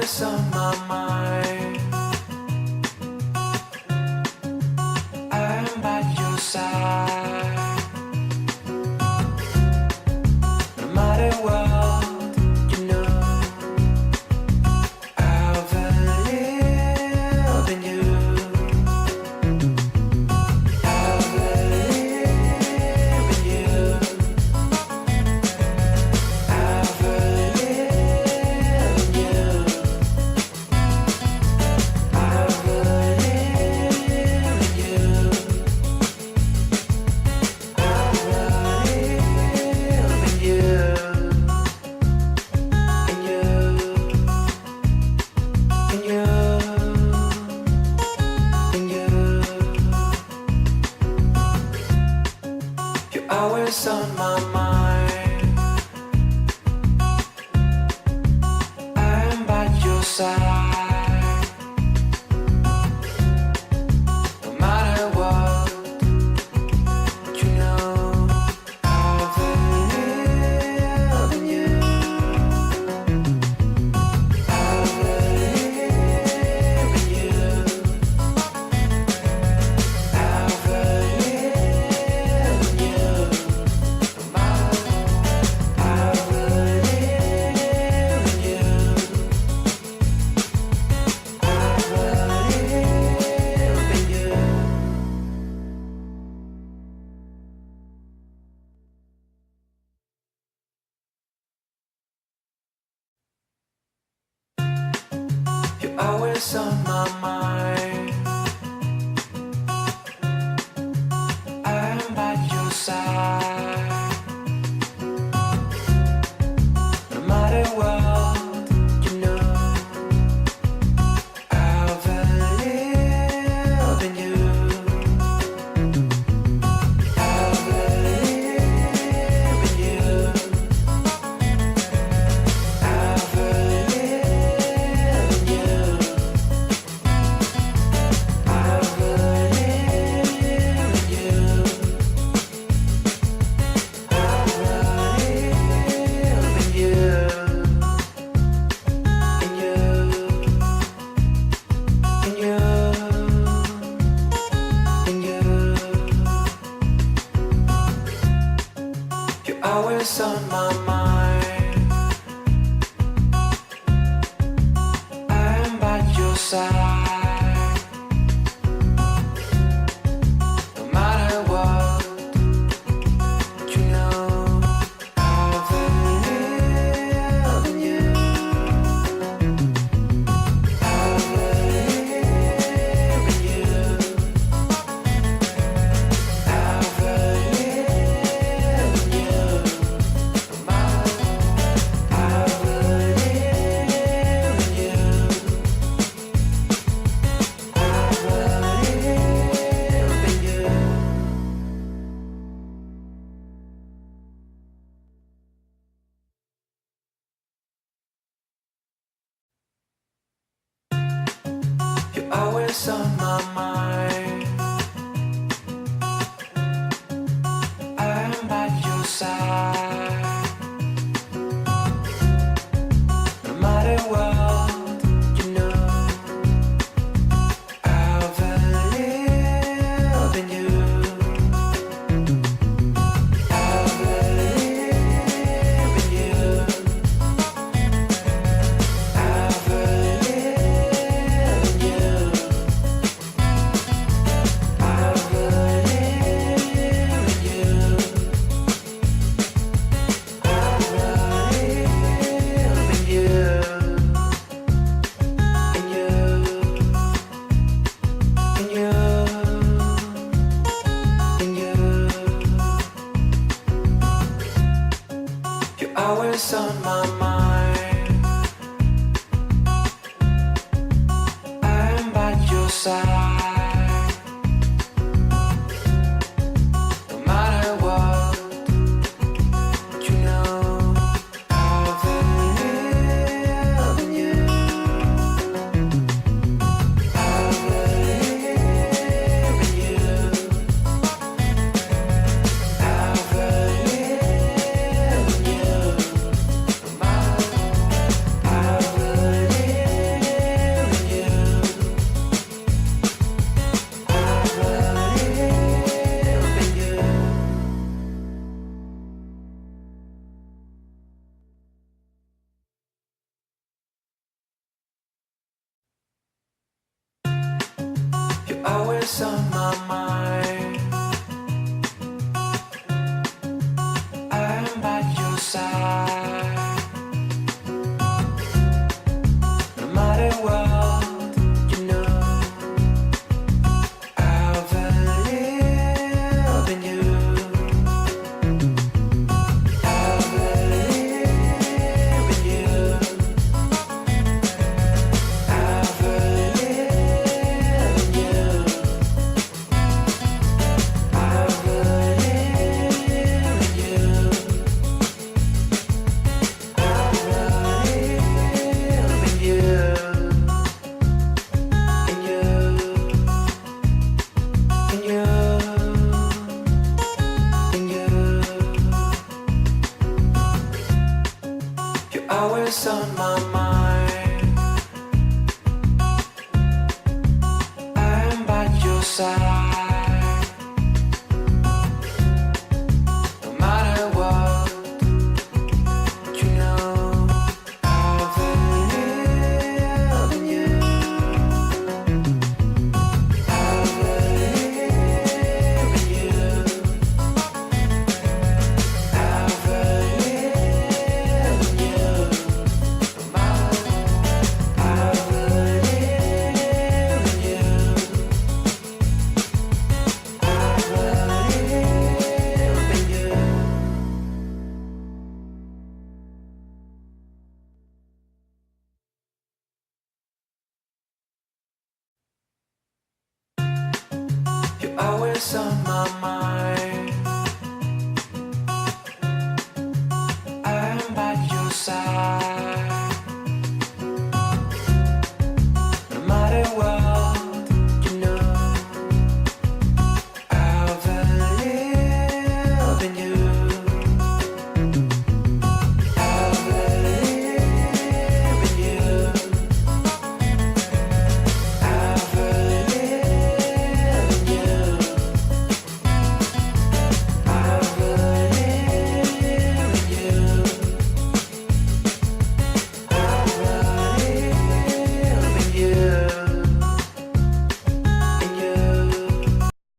always on my mind. I'm by your side. No matter what, you know, I'll believe in you. I'll believe in you. I'll believe in you. I'll believe in you. I'll believe in you. You're always on my mind. I'm by your side. No matter what, you know, I'll believe in you. I'll believe in you. I'll believe in you. No matter what, I'll believe in you. I'll believe in you. You're always on my mind. I'm by your side. No matter what, you know, I'll believe in you. I'll believe in you. I'll believe in you. I'll believe in you. I'll believe in you. In you. In you. In you. You're always on my mind. I'm by your side. No matter what, you know, I'll believe in you. I'll believe in you. I'll believe in you. No matter what, I'll believe in you. I'll believe in you. You're always on my mind. I'm by your side. No matter what, you know, I'll believe in you. I'll believe in you. I'll believe in you. I'll believe in you. I'll believe in you. In you. In you. In you. You're always on my mind. I'm by your side. No matter what, you know, I'll believe in you. I'll believe in you. I'll believe in you. No matter always on my mind. I'm by your side. No matter what, you know, I believe in you. I believe in you. I believe in you. I believe in you. Always on my mind. I'm by your side. No matter what, you know, I believe in you. I believe in you. I believe in you. No matter what, I believe in you. I believe in you. You're always on